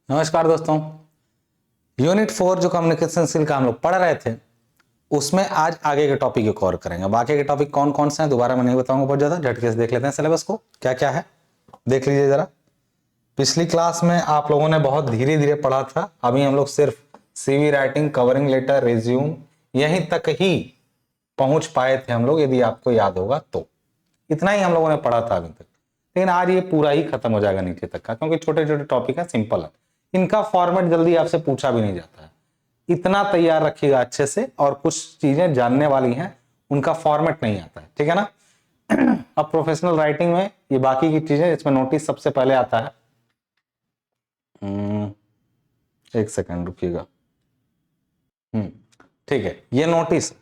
नमस्कार दोस्तों। यूनिट 4 जो कम्युनिकेशन स्किल का हम लोग पढ़ रहे थे उसमें आज आगे के टॉपिक को कवर करेंगे। अब आगे के टॉपिक कौन कौन से हैं दोबारा मैं नहीं बताऊंगा, बहुत ज्यादा झटके से देख लेते हैं सिलेबस को क्या क्या है। देख लीजिए जरा, पिछली क्लास में आप लोगों ने बहुत धीरे धीरे पढ़ा था। अभी हम लोग सिर्फ CV writing, covering letter, resume यहीं तक ही पहुंच पाए थे हम लोग, यदि आपको याद होगा तो। इतना ही हम लोगों ने पढ़ा था अभी तक, लेकिन आज ये पूरा ही खत्म हो जाएगा नीचे तक का, क्योंकि छोटे छोटे टॉपिक है, सिंपल है। इनका फॉर्मेट जल्दी आपसे पूछा भी नहीं जाता है। इतना तैयार रखिएगा अच्छे से, और कुछ चीजें जानने वाली हैं, उनका फॉर्मेट नहीं आता है, ठीक है ना। अब प्रोफेशनल राइटिंग में ये बाकी की चीजें, इसमें नोटिस सबसे पहले आता है। एक सेकंड रुकिएगा। ठीक है, ये नोटिस।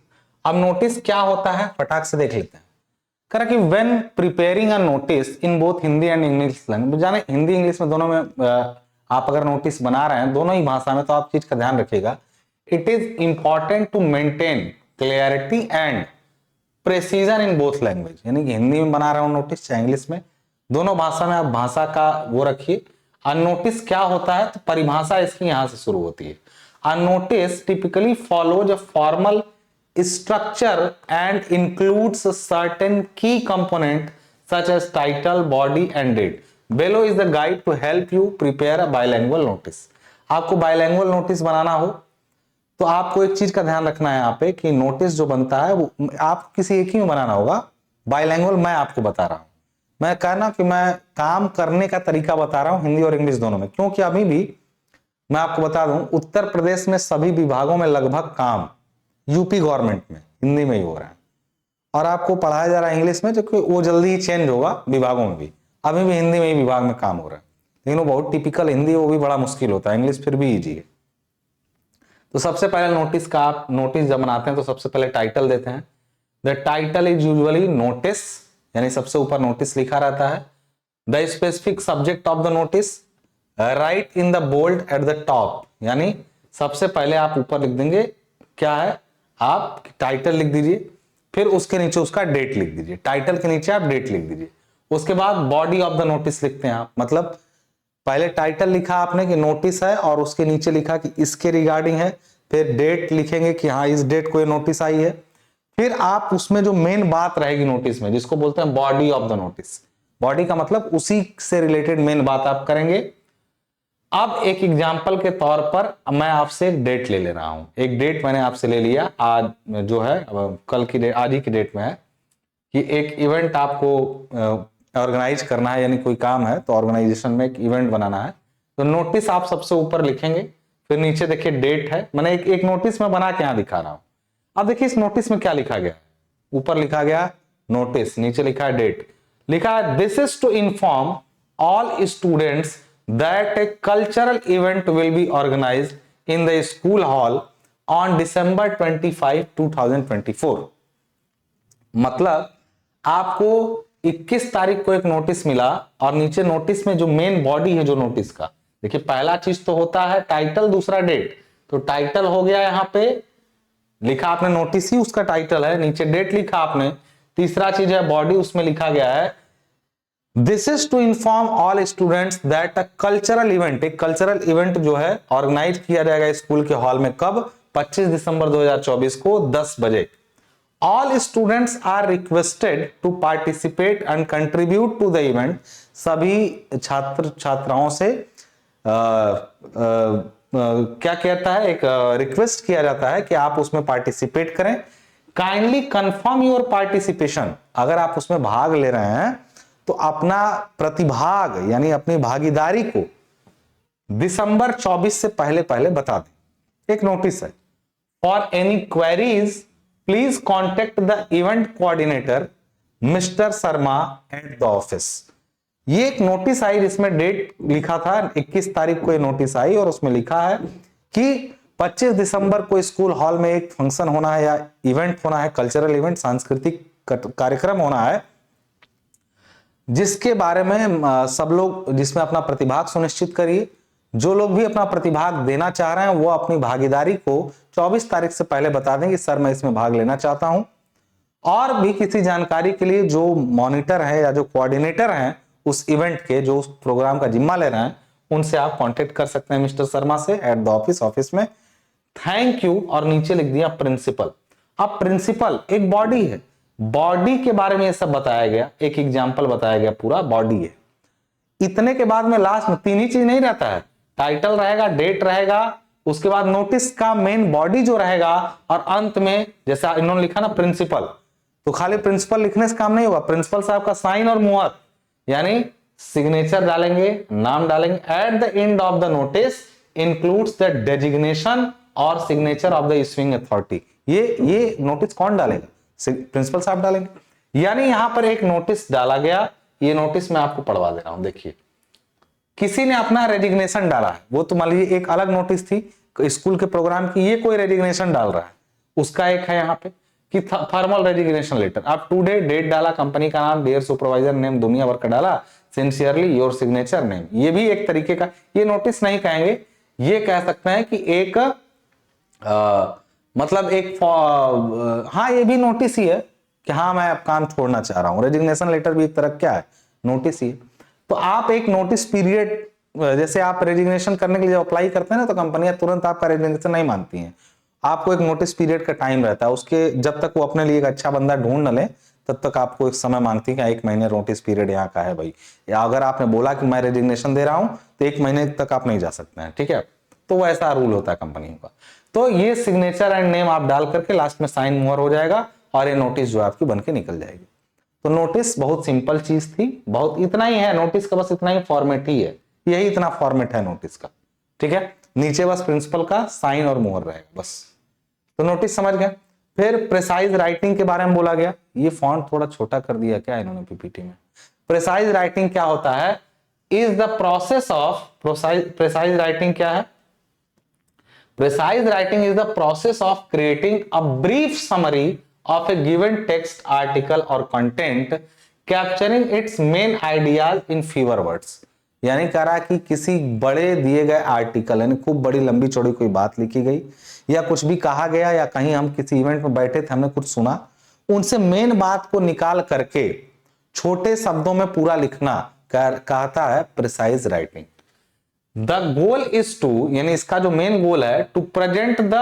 अब नोटिस क्या होता है फटाक से देख लेते हैं। कह कि when preparing a notice in both Hindi and English language, जाने हिंदी इंग्लिश में दोनों में आप अगर नोटिस बना रहे हैं दोनों ही भाषा में, तो आप चीज का ध्यान रखिएगा। It is important to maintain clarity and precision in both language, यानी कि हिंदी में बना रहे हो नोटिस चाहे इंग्लिश में, दोनों भाषा में आप भाषा का वो रखिए। अनोटिस क्या होता है, तो परिभाषा इसकी यहां से शुरू होती है। अनोटिस typically follows a formal structure and includes certain key component such as title, body and date. Below is the guide to help you prepare a bilingual notice. आपको bilingual notice बनाना हो तो आपको एक चीज का ध्यान रखना है यहाँ पे कि नोटिस जो बनता है वो आप किसी एक ही में बनाना होगा। बाइलैंग्वेज मैं आपको बता रहा हूं, मैं कहना कि मैं काम करने का तरीका बता रहा हूं हिंदी और इंग्लिश दोनों में, क्योंकि अभी भी मैं आपको बता दूं उत्तर प्रदेश में सभी विभागों में लगभग काम यूपी गवर्नमेंट में हिंदी में ही हो रहा है, और आपको पढ़ाया जा रहा है इंग्लिश में, जो कि वो जल्दी ही चेंज होगा विभागों में भी। अभी भी हिंदी में ही विभाग में काम हो रहा है, लेकिन वो बहुत टिपिकल हिंदी, वो भी बड़ा मुश्किल होता है। इंग्लिश फिर भी इजी है। तो सबसे पहले नोटिस का, आप नोटिस जब बनाते हैं तो सबसे पहले टाइटल देते हैं। The title is usually notice, यानी सबसे ऊपर नोटिस लिखा रहता है। The specific subject of the notice write in the bold at the top, यानी सबसे पहले आप ऊपर लिख देंगे क्या है, आप टाइटल लिख दीजिए, फिर उसके नीचे उसका डेट लिख दीजिए। टाइटल के नीचे आप डेट लिख दीजिए। उसके बाद बॉडी ऑफ द नोटिस लिखते हैं आप, मतलब पहले टाइटल लिखा आपने कि नोटिस है, और उसके नीचे लिखा कि इसके रिगार्डिंग है, फिर डेट लिखेंगे कि हाँ इस डेट को ये नोटिस आई है। फिर आप उसमें जो मेन बात रहेगी नोटिस में, जिसको बोलते हैं body of the notice. Body का मतलब उसी से रिलेटेड मेन बात आप करेंगे। अब एक एग्जाम्पल के तौर पर मैं आपसे एक डेट ले रहा हूं। एक डेट मैंने आपसे ले लिया, आज जो है कल की डेट, आज ही की डेट में है कि एक इवेंट आपको ऑर्गेनाइज करना है, यानी कोई काम है तो ऑर्गेनाइजेशन में एक इवेंट बनाना है। तो नोटिस आप सबसे ऊपर लिखेंगे, फिर नीचे देखिए डेट है। मैंने एक नोटिस में बना के यहां दिखा रहा हूं। अब देखिए इस नोटिस में क्या लिखा गया, ऊपर लिखा गया नोटिस, नीचे लिखा है डेट। लिखा है this is to inform all students that a cultural event will be organized in the school hall on December 25, 2024। मतलब आपको 21 तारीख को एक नोटिस मिला, और नीचे नोटिस में जो मेन बॉडी है जो नोटिस का, देखिए पहला चीज तो होता है टाइटल, दूसरा डेट। तो टाइटल हो गया, यहां पे लिखा आपने नोटिस ही उसका टाइटल है, नीचे डेट लिखा आपने। तीसरा चीज है बॉडी, उसमें लिखा गया है this is to inform all students that a cultural event, एक कल्चरल इवेंट जो है ऑर्गेनाइज किया जाएगा स्कूल के हॉल में, कब, 25 दिसंबर 2024 को 10 बजे। All students are requested to participate and contribute to the event. सभी छात्र छात्राओं से क्या कहता है, एक रिक्वेस्ट किया जाता है कि आप उसमें पार्टिसिपेट करें। काइंडली कंफर्म योर पार्टिसिपेशन, अगर आप उसमें भाग ले रहे हैं तो अपना प्रतिभाग यानी अपनी भागीदारी को दिसंबर 24 से पहले पहले बता दें। एक नोटिस है, for any queries please contact the event coordinator mister Sharma at the office. ये एक नोटिस आई जिसमें डेट लिखा था 21 तारीख को ये नोटिस आई, और उसमें लिखा है कि 25 दिसंबर को स्कूल हॉल में एक फंक्शन होना है या इवेंट होना है, कल्चरल इवेंट, सांस्कृतिक कार्यक्रम होना है, जिसके बारे में सब लोग जिसमें अपना प्रतिभाग सुनिश्चित करिए। जो लोग भी अपना प्रतिभाग देना चाह रहे हैं वो अपनी भागीदारी को 24 तारीख से पहले बता दें कि सर मैं इसमें भाग लेना चाहता हूं। और भी किसी जानकारी के लिए जो मॉनिटर है या जो कोऑर्डिनेटर हैं उस इवेंट के, जो उस प्रोग्राम का जिम्मा ले रहे हैं, उनसे आप कांटेक्ट कर सकते हैं मिस्टर शर्मा से एट द ऑफिस में। थैंक यू, और नीचे लिख दिया प्रिंसिपल। अब प्रिंसिपल एक बॉडी है, बॉडी के बारे में ये सब बताया गया, एक एग्जाम्पल बताया गया, पूरा बॉडी है। इतने के बाद में लास्ट में तीन ही चीज नहीं रहता है, टाइटल रहेगा, डेट रहेगा, उसके बाद नोटिस का मेन बॉडी जो रहेगा, और अंत में जैसा इन्होंने लिखा ना प्रिंसिपल, तो खाली प्रिंसिपल लिखने से काम नहीं होगा, प्रिंसिपल साहब का साइन और मुहर यानी सिग्नेचर डालेंगे, नाम डालेंगे। At the end of the notice includes the designation और signature of the issuing authority. ये नोटिस कौन डालेगा? प्रिंसिपल साहब डालेंगे। यानी यहां पर एक नोटिस डाला गया, ये नोटिस मैं आपको पढ़वा दे रहा हूं। देखिए, किसी ने अपना रेजिग्नेशन डाला है, वो तो मान लीजिए एक अलग नोटिस थी स्कूल के प्रोग्राम की, ये कोई रेजिग्नेशन डाल रहा है, उसका एक है यहाँ पे कि फॉर्मल रेजिग्नेशन लेटर। आप टुडे डेट डाला, कंपनी का नाम, डियर सुपरवाइजर नेम, दुनिया भर का डाला, सिंसियरली योर सिग्नेचर नेम, ये भी एक तरीके का, ये नोटिस नहीं कहेंगे, ये कह सकते हैं कि एक मतलब एक हाँ ये भी नोटिस ही है कि हाँ मैं अब काम छोड़ना चाह रहा हूं। रेजिग्नेशन लेटर भी एक तरह क्या है, नोटिस ही है। तो आप एक नोटिस पीरियड, जैसे आप रेजिग्नेशन करने के लिए जब अप्लाई करते हैं ना, तो कंपनियां तुरंत आपका रेजिग्नेशन नहीं मानती हैं, आपको एक नोटिस पीरियड का टाइम रहता है, उसके जब तक वो अपने लिए एक अच्छा बंदा ढूंढ न ले तब तक आपको एक समय मांगती है कि 1 महीने नोटिस पीरियड यहाँ का है भाई, या अगर आपने बोला कि मैं रेजिग्नेशन दे रहा हूं तो 1 महीने तक आप नहीं जा सकते हैं, ठीक है। तो वैसा रूल होता है कंपनियों का। तो ये सिग्नेचर एंड नेम आप डाल करके लास्ट में साइन मुहर हो जाएगा, और ये नोटिस जो आपकी बन के निकल जाएगी। तो नोटिस बहुत सिंपल चीज थी, बहुत इतना ही है नोटिस का, बस इतना ही फॉर्मेट ही है, यही इतना फॉर्मेट है नोटिस का, ठीक है। नीचे बस प्रिंसिपल का साइन और मुहर रहेगा बस। तो नोटिस समझ गए। फिर प्रिसाइज राइटिंग के बारे में बोला गया, ये फॉन्ट थोड़ा छोटा कर दिया क्या इन्होंने पीपीटी में। प्रिसाइज राइटिंग क्या होता है? Is the process of precise writing क्या है? Precise writing is the process of creating a brief summary of a given text, article or content, capturing its main ideas in fewer words। यानी कह रहा कि किसी बड़े दिए गए आर्टिकल, यानी खूब बड़ी लंबी चौड़ी कोई बात लिखी गई, या कुछ भी कहा गया, या कहीं हम किसी इवेंट में बैठे थे, हमने कुछ सुना, उनसे मेन बात को निकाल करके छोटे शब्दों में पूरा लिखना कहता है precise writing. The goal is to, यानी इसका जो मेन गोल है, to present the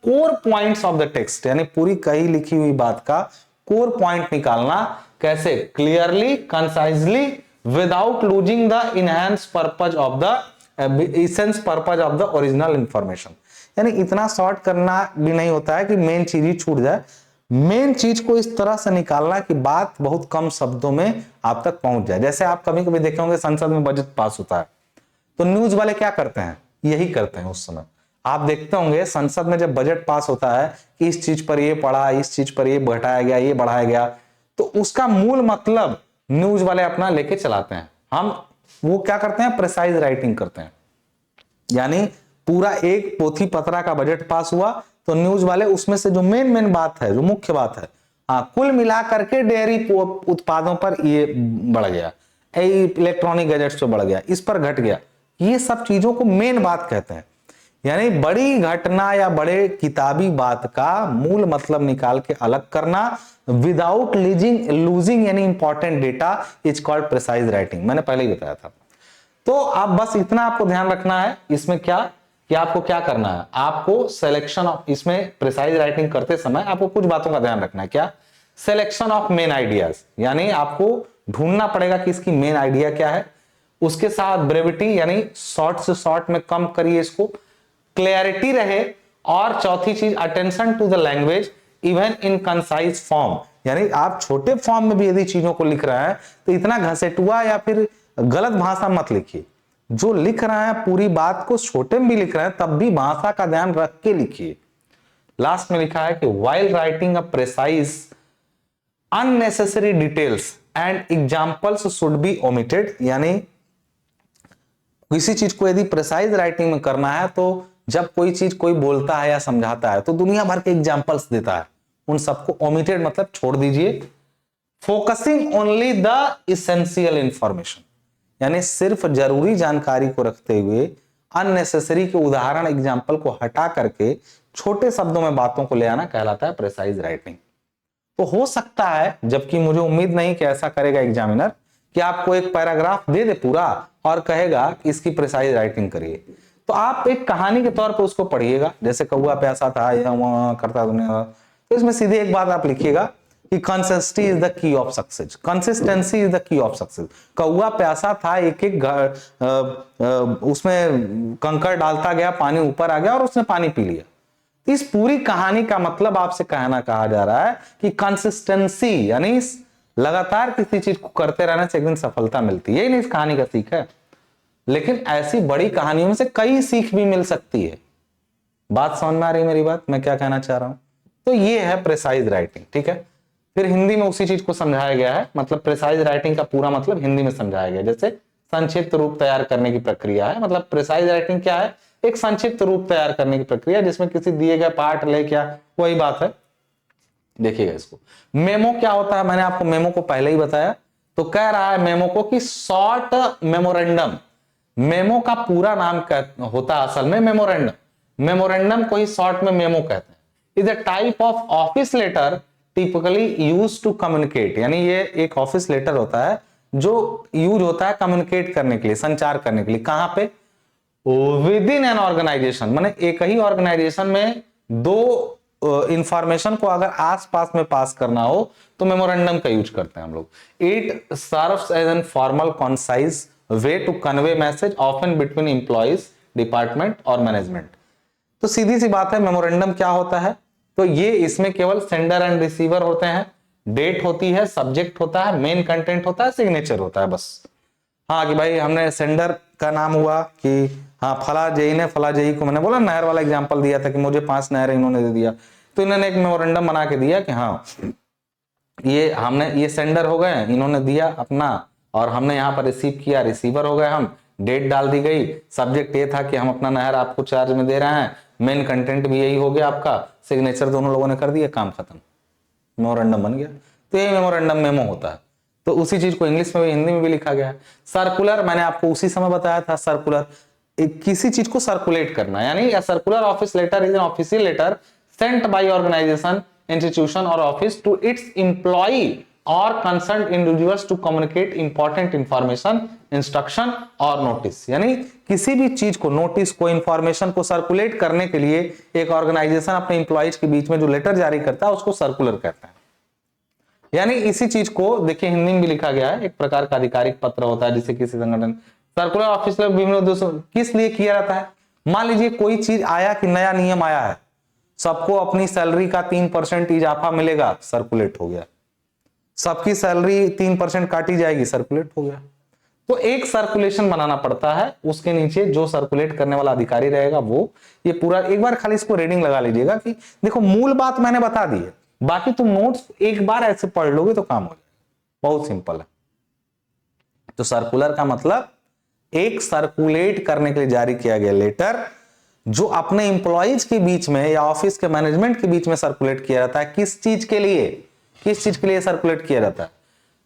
core points of the text, यानी पूरी कही लिखी हुई बात का कोर पॉइंट निकालना, कैसे? Clearly, concisely, without losing the enhance purpose of the essence purpose of the original information. यानी इतना शॉर्ट करना भी नहीं होता है कि मेन चीज ही छूट जाए, मेन चीज को इस तरह से निकालना कि बात बहुत कम शब्दों में आप तक पहुंच जाए। जैसे आप कभी कभी देखे होंगे संसद में बजट पास होता है, तो न्यूज वाले क्या करते हैं? यही करते हैं उस समय। आप देखते होंगे संसद में जब बजट पास होता है कि इस चीज पर ये पढ़ा, इस चीज पर ये घटाया गया, ये बढ़ाया गया, तो उसका मूल मतलब न्यूज वाले अपना लेके चलाते हैं। हम वो क्या करते हैं? प्रिसाइज राइटिंग करते हैं। यानी पूरा एक पोथी पत्रा का बजट पास हुआ, तो न्यूज वाले उसमें से जो मेन बात है, जो मुख्य बात है, कुल मिला करके डेयरी उत्पादों पर ये बढ़ गया, इलेक्ट्रॉनिक गैजेट्स पे बढ़ गया, इस पर घट गया, ये सब चीजों को मेन बात कहते हैं। यानी बड़ी घटना या बड़े किताबी बात का मूल मतलब निकाल के अलग करना, विदाउट लूजिंग यानी important data, is called precise writing. मैंने पहले ही बताया था। तो आप बस इतना आपको ध्यान रखना है इसमें क्या, कि आपको क्या करना है, आपको सिलेक्शन ऑफ, इसमें प्रिसाइज राइटिंग करते समय आपको कुछ बातों का ध्यान रखना है। क्या? सिलेक्शन ऑफ मेन आइडियाज, यानी आपको ढूंढना पड़ेगा कि इसकी मेन आइडिया क्या है। उसके साथ ब्रेविटी, यानी शॉर्ट से शॉर्ट में कम करिए इसको, क्लैरिटी रहे, और चौथी चीज attention to the language even in concise form, यानी आप छोटे फॉर्म में भी यदि चीजों को लिख रहे हैं तो इतना घसेटुआ या फिर गलत भाषा मत लिखिए। जो लिख रहे हैं पूरी बात को छोटे में भी लिख रहे हैं, तब भी भाषा का ध्यान रख के लिखिए। लास्ट में लिखा है कि while writing a precise unnecessary details and examples should be omitted. यानी किसी चीज को यदि प्रिसाइज राइटिंग में करना है, तो जब कोई चीज कोई बोलता है या समझाता है तो दुनिया भर के एग्जांपल्स देता है, उन सबको ओमिटेड मतलब छोड़ दीजिए। Focusing only the essential information, यानी सिर्फ जरूरी जानकारी को रखते हुए अननेसेसरी के उदाहरण एग्जाम्पल को हटा करके छोटे शब्दों में बातों को ले आना कहलाता है प्रिसाइज राइटिंग। तो हो सकता है, जबकि मुझे उम्मीद नहीं कि ऐसा करेगा एग्जामिनर, कि आपको एक पैराग्राफ दे दे पूरा और कहेगा कि इसकी प्रिसाइज राइटिंग करिए, तो आप एक कहानी के तौर पे उसको पढ़िएगा, जैसे कौआ प्यासा था या वहां करता दुनिया, तो इसमें सीधे एक बात आप लिखिएगा कि consistency is the key of success, consistency is the key of success. कौआ प्यासा था, एक एक उसमें कंकड़ डालता गया, पानी ऊपर आ गया और उसने पानी पी लिया। इस पूरी कहानी का मतलब आपसे कहना कहा जा रहा है कि कंसिस्टेंसी यानी लगातार किसी चीज को करते रहने से एक दिन सफलता मिलती है। यही नहीं इस कहानी का सीख है, लेकिन ऐसी बड़ी कहानियों में से कई सीख भी मिल सकती है। बात समझ में आ रही है मेरी बात, मैं क्या कहना चाह रहा हूं? तो ये है प्रिसाइज राइटिंग, ठीक है। फिर हिंदी में उसी चीज को समझाया गया है, मतलब प्रिसाइज राइटिंग का पूरा मतलब हिंदी में समझाया गया, जैसे संक्षिप्त रूप तैयार करने की प्रक्रिया है। मतलब प्रिसाइज राइटिंग क्या है? एक संक्षिप्त रूप तैयार करने की प्रक्रिया जिसमें किसी दिए गए पाठ ले क्या, वही बात है। देखिएगा इसको, मेमो क्या होता है, मैंने आपको मेमो को पहले ही बताया। तो कह रहा है मेमो को कि शॉर्ट मेमोरेंडम, मेमो का पूरा नाम होता है असल में मेमोरेंडम, मेमोरेंडम को ही शॉर्ट में मेमो कहते हैं। Is a type of office letter typically use to communicate, यानी ये एक ऑफिस लेटर होता है जो यूज होता है कम्युनिकेट करने के लिए, संचार करने के लिए। कहां पे? विद इन एन ऑर्गेनाइजेशन, माने एक ही ऑर्गेनाइजेशन में दो इंफॉर्मेशन को अगर आसपास में पास करना हो तो मेमोरेंडम का यूज करते हैं हम लोग। It serves as an formal concise way to convey message often between employees, department और मैनेजमेंट। तो सीधी सी बात है, मेमोरेंडम क्या होता है? तो ये इसमें केवल सेंडर एंड रिसीवर होते हैं, डेट होती है, सब्जेक्ट होता है, मेन कंटेंट होता है, सिग्नेचर होता है, बस। हाँ कि भाई हमने सेंडर का नाम हुआ कि हाँ फला जेई ने फला जेई को, मैंने बोला नहर वाला एग्जांपल दिया था कि मुझे 5 नहरें इन्होंने दे दिया, तो इन्होंने एक मेमोरेंडम बना के दिया कि हाँ ये हमने, ये सेंडर हो गए, इन्होंने दिया अपना और हमने यहाँ पर रिसीव किया, रिसीवर हो गए हम, डेट डाल दी गई, सब्जेक्ट ये था कि हम अपना नहर आपको चार्ज में दे रहे हैं, मेन कंटेंट भी यही हो गया आपका, सिग्नेचर दोनों लोगों ने कर दिया, काम खत्म, मेमोरेंडम बन गया। तो ये मेमोरेंडम मेमो होता है। तो उसी चीज को इंग्लिश में भी हिंदी में भी लिखा गया है। सर्कुलर मैंने आपको उसी समय बताया था, सर्कुलर किसी चीज को सर्कुलेट करना, यानी circular office letter is an official letter sent by organisation, institution और ऑफिस टू इट्स एम्प्लॉई और concerned individuals to communicate important information, instruction और नोटिस। यानी किसी भी चीज को, नोटिस को, इंफॉर्मेशन को सर्कुलेट करने के लिए एक ऑर्गेनाइजेशन अपने इंप्लॉइज के बीच में जो लेटर जारी करता है उसको सर्कुलर कहते हैं। यानी इसी चीज को देखिए हिंदी में भी लिखा गया है, एक प्रकार का आधिकारिक पत्र होता है जिसे किसी संगठन, सर्कुलर ऑफिशियल विभिन्न उद्देश्यों किस लिए किया जाता है? मान लीजिए कोई चीज आया कि नया नियम आया है, सबको अपनी सैलरी का 3% इजाफा मिलेगा, सर्कुलेट हो गया। सबकी सैलरी 3% काटी जाएगी, सर्कुलेट हो गया। तो एक सर्कुलेशन बनाना पड़ता है, उसके नीचे जो सर्कुलेट करने वाला अधिकारी रहेगा वो, ये पूरा एक बार खाली इसको रीडिंग लगा लीजिएगा कि देखो मूल बात मैंने बता दी है, बाकी तुम नोट्स एक बार ऐसे पढ़ लोगे तो काम हो जाएगा, बहुत सिंपल है। तो सर्कुलर का मतलब एक सर्कुलेट करने के लिए जारी किया गया लेटर जो अपने इंप्लॉइज के बीच में या ऑफिस के मैनेजमेंट के बीच में सर्कुलेट किया जाता है। किस चीज के लिए? किस चीज के लिए सर्कुलेट किया जाता है?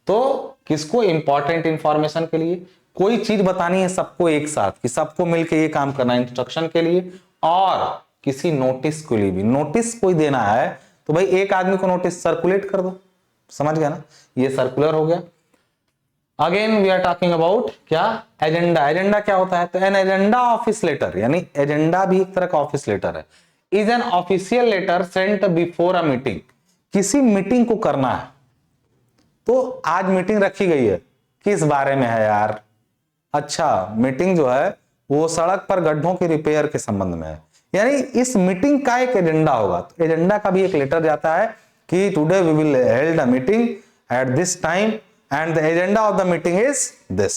तो किसको? इंपॉर्टेंट इंफॉर्मेशन के लिए, कोई चीज बतानी है सबको एक साथ कि सबको मिलकर ये काम करना है, इंस्ट्रक्शन के लिए, और किसी नोटिस के लिए भी। नोटिस कोई देना है तो भाई एक आदमी को नोटिस सर्कुलेट कर दो, समझ गया ना? ये सर्कुलर हो गया। Again we are talking about क्या? एजेंडा। एजेंडा क्या होता है? तो एन एजेंडा ऑफिस लेटर, यानी एजेंडा भी एक तरह का ऑफिस लेटर है, is an official letter sent before a meeting. किसी मीटिंग को करना है, तो आज मीटिंग रखी गई है, किस बारे में है यार? अच्छा, मीटिंग जो है वो सड़क पर गड्ढों के रिपेयर के संबंध में है, यानी इस मीटिंग का एक एजेंडा होगा। तो एजेंडा का भी एक लेटर जाता है कि today we will held a meeting at this time and the agenda of the meeting is this.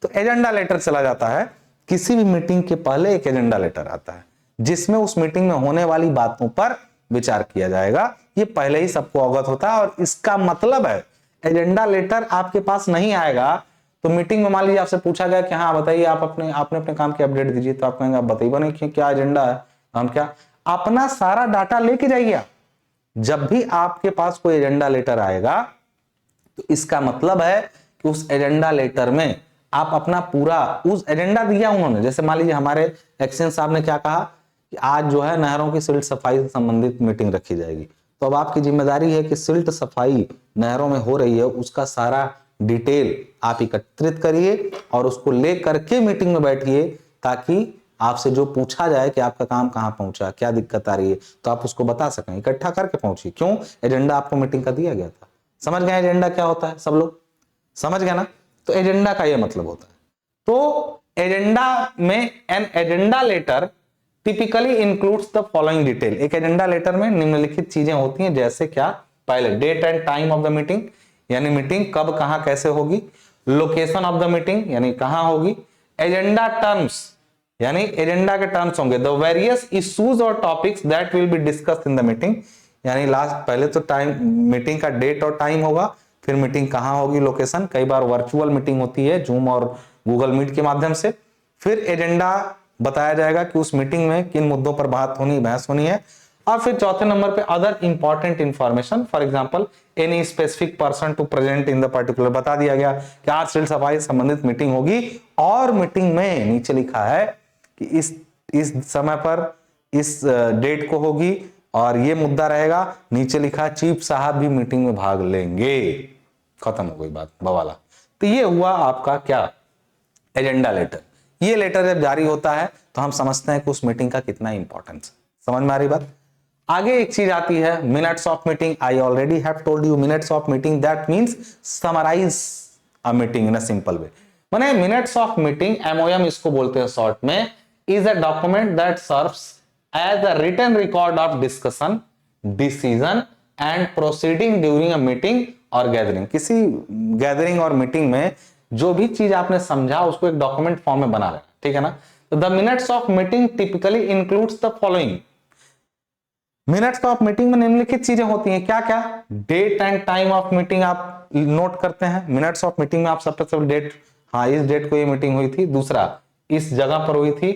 तो एजेंडा लेटर चला जाता है, किसी भी मीटिंग के पहले एक एजेंडा लेटर आता है जिसमें उस मीटिंग में होने वाली बातों पर विचार किया जाएगा। ये पहले ही सबको अवगत होता है और इसका मतलब है एजेंडा लेटर आपके पास नहीं आएगा तो मीटिंग में मान लीजिए आपसे पूछा गया कि हाँ बताइए आप आपने अपने काम की अपडेट दीजिए, तो आप कहेंगे आप बताइए नहीं कि क्या एजेंडा है, हम क्या अपना सारा डाटा लेके जाइए। जब भी आपके पास कोई एजेंडा लेटर आएगा तो इसका मतलब है कि उस एजेंडा लेटर में आप अपना पूरा, उस एजेंडा दिया उन्होंने, जैसे मान लीजिए हमारे एक्सचेंज साहब ने क्या कहा कि आज जो है नहरों की सिल्ट सफाई से संबंधित मीटिंग रखी जाएगी, तो अब आपकी जिम्मेदारी है कि सिल्ट सफाई नहरों में हो रही है उसका सारा डिटेल आप एकत्रित करिए और उसको ले करके मीटिंग में बैठिए, ताकि आपसे जो पूछा जाए कि आपका काम कहां पहुंचा, क्या दिक्कत आ रही है, तो आप उसको बता सकें, इकट्ठा करके पहुंचिए। क्यों? एजेंडा आपको मीटिंग का दिया गया था। समझ गए एजेंडा क्या होता है? सब लोग समझ गए ना? तो एजेंडा का यह मतलब होता है। तो एजेंडा में an agenda letter typically includes the following detail. एक एजेंडा लेटर में निम्नलिखित चीजें होती हैं, जैसे क्या? पहले date and time of the meeting, यानी मीटिंग कब कहां कैसे होगी। लोकेशन ऑफ द मीटिंग, यानी कहां होगी। एजेंडा टर्म्स, यानी एजेंडा के टर्म्स होंगे। द वेरियस इश्यूज और topics that will be discussed in the meeting, यानी लास्ट पहले तो टाइम, मीटिंग का डेट और टाइम होगा, फिर मीटिंग कहां होगी, लोकेशन। कई बार वर्चुअल मीटिंग होती है जूम और गूगल मीट के माध्यम से। फिर एजेंडा बताया जाएगा कि उस मीटिंग में किन मुद्दों पर बहस होनी है। और फिर चौथे नंबर पे other important information, for example any specific person to present in the particular, बता दिया गया कि आज सिविल सफाई संबंधित मीटिंग होगी और मीटिंग में नीचे लिखा है कि इस समय पर इस डेट को होगी और ये मुद्दा रहेगा। नीचे लिखा चीफ साहब भी मीटिंग में भाग लेंगे। खत्म हो गई बात बवाला। तो ये हुआ आपका क्या? Agenda letter. ये लेटर जब जारी होता है तो हम समझते हैं कि उस मीटिंग का कितना इंपॉर्टेंस। समझ में आ रही बात? आगे एक चीज आती है minutes of meeting. I already have told you minutes of meeting that means summarise a meeting in a simple way. माने मिनट्स ऑफ मीटिंग, एमओएम इसको बोलते हैं शॉर्ट में, is a document that serves as a written record of discussion, decision and proceeding during a meeting और gathering. किसी gathering और meeting में जो भी चीज आपने समझा उसको एक डॉक्यूमेंट फॉर्म में बना लेना, ठीक है ना? तो the minutes of meeting typically includes the following. Minutes of meeting में निम्नलिखित चीजें होती हैं, क्या क्या? Date and time of meeting आप नोट करते हैं। मिनट्स ऑफ मीटिंग में आप सबसे पहले डेट, हाँ इस डेट को ये मीटिंग हुई थी। दूसरा, इस जगह पर हुई थी।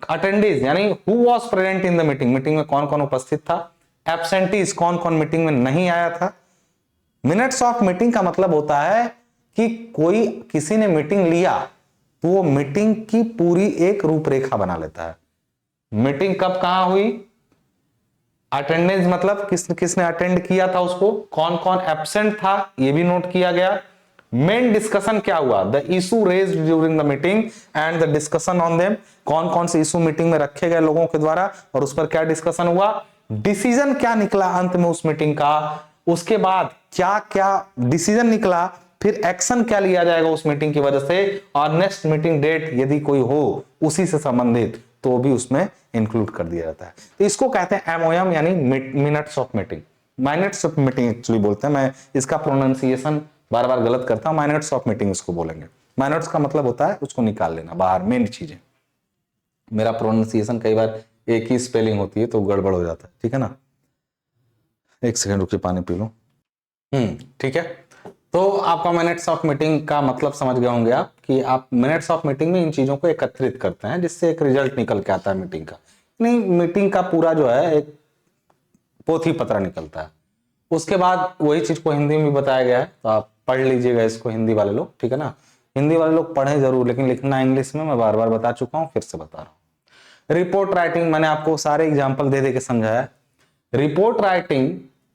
अटेंडीज, यानी who was present in the meeting, meeting में कौन कौन उपस्थित था। एब्सेंटीज, कौन कौन मीटिंग में नहीं आया था। मिनट्स ऑफ मीटिंग का मतलब होता है कि कोई किसी ने मीटिंग लिया तो वो मीटिंग की पूरी एक रूपरेखा बना लेता है। मीटिंग कब कहां हुई, अटेंडेंस मतलब किसने अटेंड किया था उसको, कौन कौन एब्सेंट था ये भी नोट किया गया। मेन डिस्कशन क्या हुआ, the issue raised during the meeting and the discussion on them, कौन कौन से इशू मीटिंग में रखे गए लोगों के द्वारा और उस पर क्या डिस्कशन हुआ। डिसीजन क्या निकला अंत में उस मीटिंग का, उसके बाद क्या क्या डिसीजन निकला, फिर एक्शन क्या लिया जाएगा उस मीटिंग की वजह से, और नेक्स्ट मीटिंग डेट यदि कोई हो उसी से संबंधित तो भी उसमें इंक्लूड कर दिया जाता है। तो इसको कहते हैं एमओएम, यानी minutes of meeting. Minutes of meeting actually बोलते हैं, मैं इसका प्रोनाउंसिएशन बार बार गलत करता हूं। मिनट्स ऑफ मीटिंग इसको बोलेंगे। मिनट्स का मतलब होता है उसको निकाल लेना बाहर, मेन चीजें। मेरा प्रोनाउंसिएशन कई बार एक ही स्पेलिंग होती है तो गड़बड़ हो जाता है, ठीक है ना? एक सेकंड रुकिए, पानी पी लो। ठीक है। तो आपका मिनट्स ऑफ मीटिंग का मतलब समझ गए होंगे आप कि आप मिनट्स ऑफ मीटिंग में इन चीजों को एकत्रित करते हैं जिससे एक रिजल्ट निकल के आता है मीटिंग का। नहीं, मीटिंग का पूरा जो है एक पोथी पत्र निकलता है। उसके बाद वही चीज को हिंदी में भी बताया गया है, तो आप पढ़ लीजिएगा इसको, हिंदी वाले लोग, ठीक है ना? हिंदी वाले लोग पढ़ें जरूर, लेकिन लिखना इंग्लिश में, मैं बार बार बता चुका हूं, फिर से बता रहा हूं। रिपोर्ट राइटिंग, मैंने आपको सारे एग्जाम्पल दे दे के समझाया। Report writing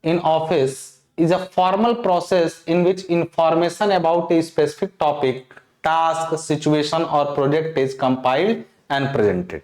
in office is a formal process in which information about a specific topic, task, situation or project is compiled and presented.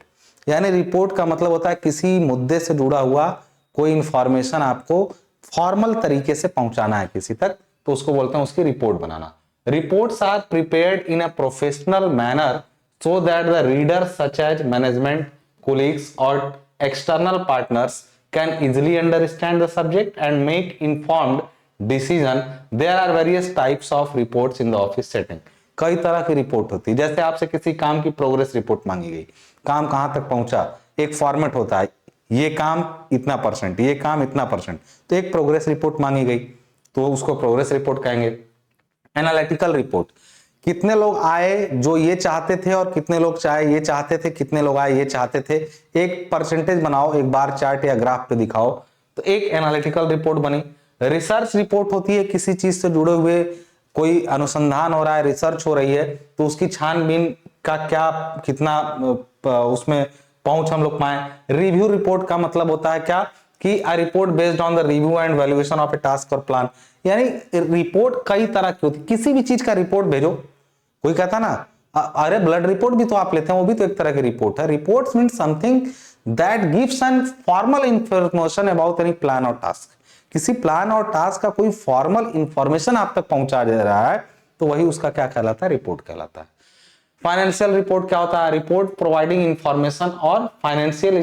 यानी रिपोर्ट का मतलब होता है किसी मुद्दे से जुड़ा हुआ कोई इंफॉर्मेशन आपको फॉर्मल तरीके से पहुंचाना है किसी तक, तो उसको बोलते हैं उसकी रिपोर्ट बनाना। Reports are prepared in a professional manner so that the readers such as management, colleagues or external partners can easily understand the subject and make informed decision. There are various types of reports in the office setting. कई तरह की report होती है। जैसे आपसे किसी काम की प्रोग्रेस रिपोर्ट मांगी गई, काम कहां तक पहुंचा, एक फॉर्मेट होता है, ये काम इतना परसेंट, ये काम इतना परसेंट, तो एक प्रोग्रेस रिपोर्ट मांगी गई तो उसको प्रोग्रेस रिपोर्ट कहेंगे। एनालिटिकल रिपोर्ट, कितने लोग आए जो ये चाहते थे और कितने लोग चाहे ये चाहते थे, कितने लोग आए ये चाहते थे, एक परसेंटेज बनाओ, एक बार चार्ट या ग्राफ पे दिखाओ, तो एक एनालिटिकल रिपोर्ट बनी। रिसर्च रिपोर्ट होती है, किसी चीज से जुड़े हुए कोई अनुसंधान हो रहा है, रिसर्च हो रही है, तो उसकी छानबीन का क्या कितना उसमें पहुंच हम लोग पाए। रिव्यू रिपोर्ट का मतलब होता है क्या कि a report based on the review and valuation of A task और प्लान, यानी रिपोर्ट कई तरह की होती, किसी भी चीज का रिपोर्ट भेजो, कोई कहता ना अरे ब्लड रिपोर्ट भी तो आप लेते हैं, वो भी तो एक तरह की रिपोर्ट है। Reports mean something that gives an formal information about any plan और टास्क, किसी प्लान और टास्क का कोई फॉर्मल इंफॉर्मेशन आप तक पहुंचा दे रहा है तो वही उसका क्या कहलाता है, रिपोर्ट कहलाता है। फाइनेंशियल रिपोर्ट क्या होता है, रिपोर्ट प्रोवाइडिंग इंफॉर्मेशन और financial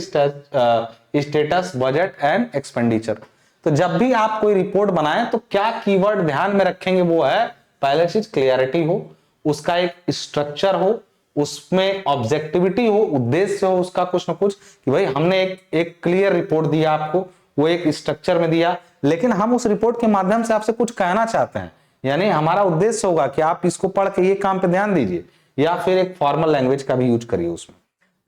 status, budget and expenditure. तो जब भी आप कोई रिपोर्ट बनाएं तो क्या कीवर्ड ध्यान में रखेंगे, वो है पहले चीज क्लियरिटी हो, उसका एक स्ट्रक्चर हो, उसमें ऑब्जेक्टिविटी हो, उद्देश्य हो उसका कुछ ना कुछ, कि भाई हमने एक क्लियर रिपोर्ट दिया आपको, वो एक स्ट्रक्चर में दिया, लेकिन हम उस रिपोर्ट के माध्यम से आपसे कुछ कहना चाहते हैं, यानी हमारा उद्देश्य होगा कि आप इसको पढ़ के ये काम पे ध्यान दीजिए, या फिर एक फॉर्मल लैंग्वेज का भी यूज करिए उसमें।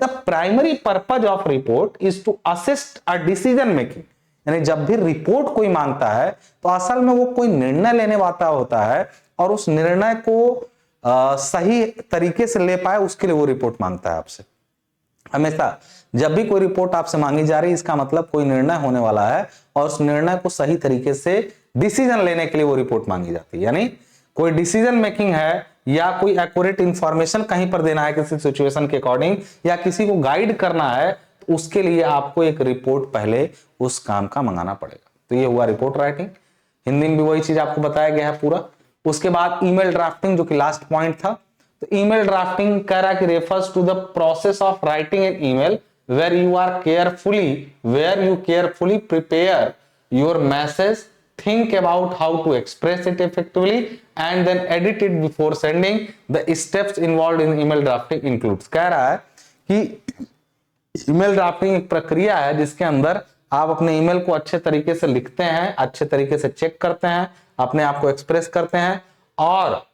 The primary purpose of report is to assist a decision making, यानी जब भी रिपोर्ट कोई मांगता है तो असल में वो कोई निर्णय लेने वाला होता है, और उस निर्णय को सही तरीके से ले पाए उसके लिए वो रिपोर्ट मांगता है आपसे। हमेशा जब भी कोई रिपोर्ट आपसे मांगी जा रही है इसका मतलब कोई निर्णय होने वाला है, और उस निर्णय को सही तरीके से डिसीजन लेने के लिए वो रिपोर्ट मांगी जाती है, यानी कोई डिसीजन मेकिंग है या कोई एक्यूरेट इंफॉर्मेशन कहीं पर देना है किसी सिचुएशन के अकॉर्डिंग, या किसी को गाइड करना है, तो उसके लिए आपको एक रिपोर्ट पहले उस काम का मंगाना पड़ेगा। तो ये हुआ रिपोर्ट राइटिंग। हिंदी में भी वही चीज आपको बताया गया है पूरा। उसके बाद ईमेल ड्राफ्टिंग, जो कि लास्ट पॉइंट था। तो ईमेल ड्राफ्टिंग कह रहा है कि refers to the process of writing an email where you carefully prepare your message, think about how to express it effectively and then edit it before sending. The steps involved in email drafting includes, कह रहा है कि email drafting एक प्रक्रिया है जिसके अंदर आप अपने ईमेल को अच्छे तरीके से लिखते हैं, अच्छे तरीके से चेक करते हैं, अपने आप को एक्सप्रेस करते हैं, और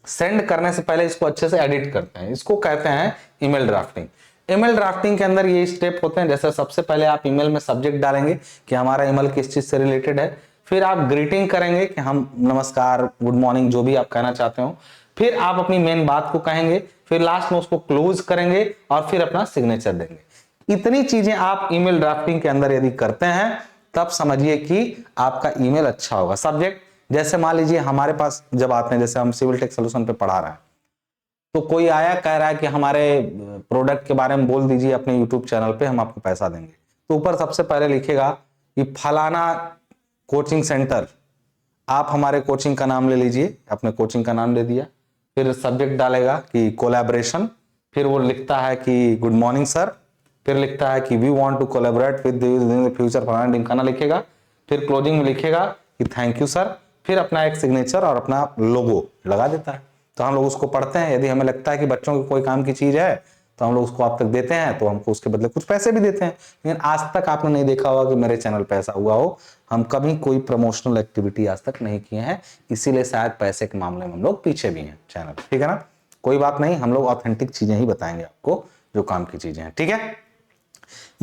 सेंड करने से पहले इसको अच्छे से एडिट करते हैं। इसको कहते हैं ईमेल ड्राफ्टिंग। ईमेल ड्राफ्टिंग के अंदर ये स्टेप होते हैं, जैसे सबसे पहले आप ईमेल में सब्जेक्ट डालेंगे कि हमारा ईमेल किस चीज से रिलेटेड है, फिर आप ग्रीटिंग करेंगे कि हम नमस्कार, गुड मॉर्निंग, जो भी आप कहना चाहते हो, फिर आप अपनी मेन बात को कहेंगे, फिर लास्ट में उसको क्लोज करेंगे और फिर अपना सिग्नेचर देंगे। इतनी चीजें आप ईमेल ड्राफ्टिंग के अंदर यदि करते हैं तब समझिए कि आपका ईमेल अच्छा होगा। सब्जेक्ट, जैसे मान लीजिए हमारे पास जब आते हैं, जैसे हम सिविल टेक सोल्यूशन पे पढ़ा रहे हैं, तो कोई आया कह रहा है कि हमारे प्रोडक्ट के बारे में बोल दीजिए अपने यूट्यूब चैनल पे, हम आपको पैसा देंगे। तो ऊपर सबसे पहले लिखेगा कि फलाना कोचिंग सेंटर, आप हमारे कोचिंग का नाम ले लीजिए, अपने कोचिंग का नाम ले दिया, फिर सब्जेक्ट डालेगा कि कोलैबोरेशन, फिर वो लिखता है कि गुड मॉर्निंग सर, फिर लिखता है कि we want to collaborate with you in the future, फलाना ढिमकाना लिखेगा, फिर क्लोजिंग में लिखेगा कि थैंक यू सर, फिर अपना एक सिग्नेचर और अपना लोगो लगा देता है। तो हम लोग उसको पढ़ते हैं, यदि हमें लगता है कि बच्चों की कोई काम की चीज है तो हम लोग उसको आप तक देते हैं, तो हमको उसके बदले कुछ पैसे भी देते हैं। लेकिन आज तक आपने नहीं देखा होगा कि मेरे चैनल पे ऐसा हुआ हो, हम कभी कोई प्रमोशनल एक्टिविटी आज तक नहीं किए हैं, इसीलिए शायद पैसे के मामले में हम लोग पीछे भी हैं चैनल, ठीक है ना। कोई बात नहीं, हम लोग ऑथेंटिक चीजें ही बताएंगे आपको, जो काम की चीजें हैं, ठीक है।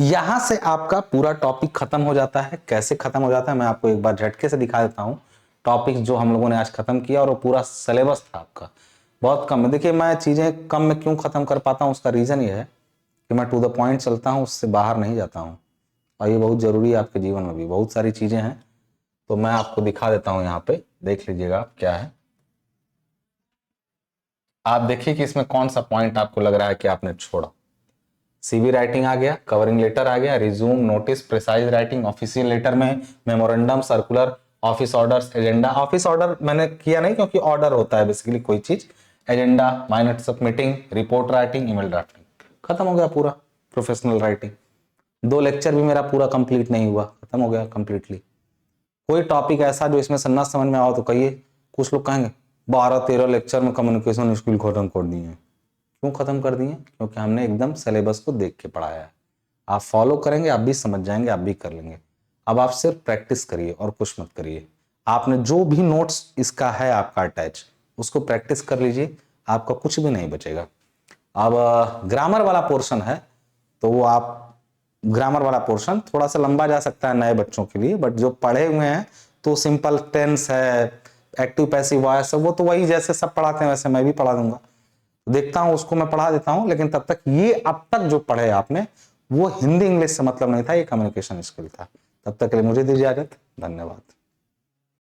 यहां से आपका पूरा टॉपिक खत्म हो जाता है। कैसे खत्म हो जाता है मैं आपको एक बार झटके से दिखा देता हूं। टॉपिक जो हम लोगों ने आज खत्म किया, और वो पूरा सिलेबस था आपका बहुत कम है। देखिए मैं चीजें कम में क्यों खत्म कर पाता हूं, उसका रीजन ये है कि मैं टू द पॉइंट चलता हूं, उससे बाहर नहीं जाता हूं, और ये बहुत जरूरी है आपके जीवन में भी। बहुत सारी चीजें हैं तो मैं आपको दिखा देता हूं, यहाँ पे देख लीजिएगा क्या है। आप देखिए कि इसमें कौन सा पॉइंट आपको लग रहा है कि आपने छोड़ा। सीवी राइटिंग आ गया, कवरिंग लेटर आ गया, resume, notice, precise writing, official letter में memorandum, circular, office orders, agenda. Office order मैंने किया नहीं क्योंकि ऑर्डर होता है बेसिकली कोई चीज। Agenda, minutes of meeting, report writing, email drafting, खत्म हो गया पूरा। प्रोफेशनल राइटिंग, 2 लेक्चर भी मेरा पूरा कंप्लीट नहीं हुआ, खत्म हो गया कंप्लीटली। कोई टॉपिक ऐसा जो इसमें से ना समझ में आओ तो कहिए। कुछ लोग कहेंगे 12-13 लेक्चर में कम्युनिकेशन स्किल खत्म कर दिए हैं। क्यों खत्म कर दिए? क्योंकि हमने एकदम सिलेबस को देख के पढ़ाया है। आप फॉलो करेंगे, आप भी समझ जाएंगे, आप भी कर लेंगे। अब आप सिर्फ प्रैक्टिस करिए और कुछ मत करिए। आपने जो भी नोट्स इसका है आपका अटैच, उसको प्रैक्टिस कर लीजिए, आपका कुछ भी नहीं बचेगा। अब ग्रामर वाला पोर्शन है, तो वो आप ग्रामर वाला पोर्शन थोड़ा सा लंबा जा सकता है नए बच्चों के लिए, बट जो पढ़े हुए हैं तो सिंपल टेंस है, एक्टिव पैसिव वॉइस है, वो तो वही जैसे सब पढ़ाते हैं वैसे मैं भी पढ़ा दूंगा। देखता हूं उसको मैं पढ़ा देता हूं, लेकिन तब तक ये अब तक जो पढ़े आपने वो हिंदी इंग्लिश से मतलब नहीं था, ये कम्युनिकेशन स्किल था। तब तक के लिए मुझे दीजिए इजाजत। धन्यवाद।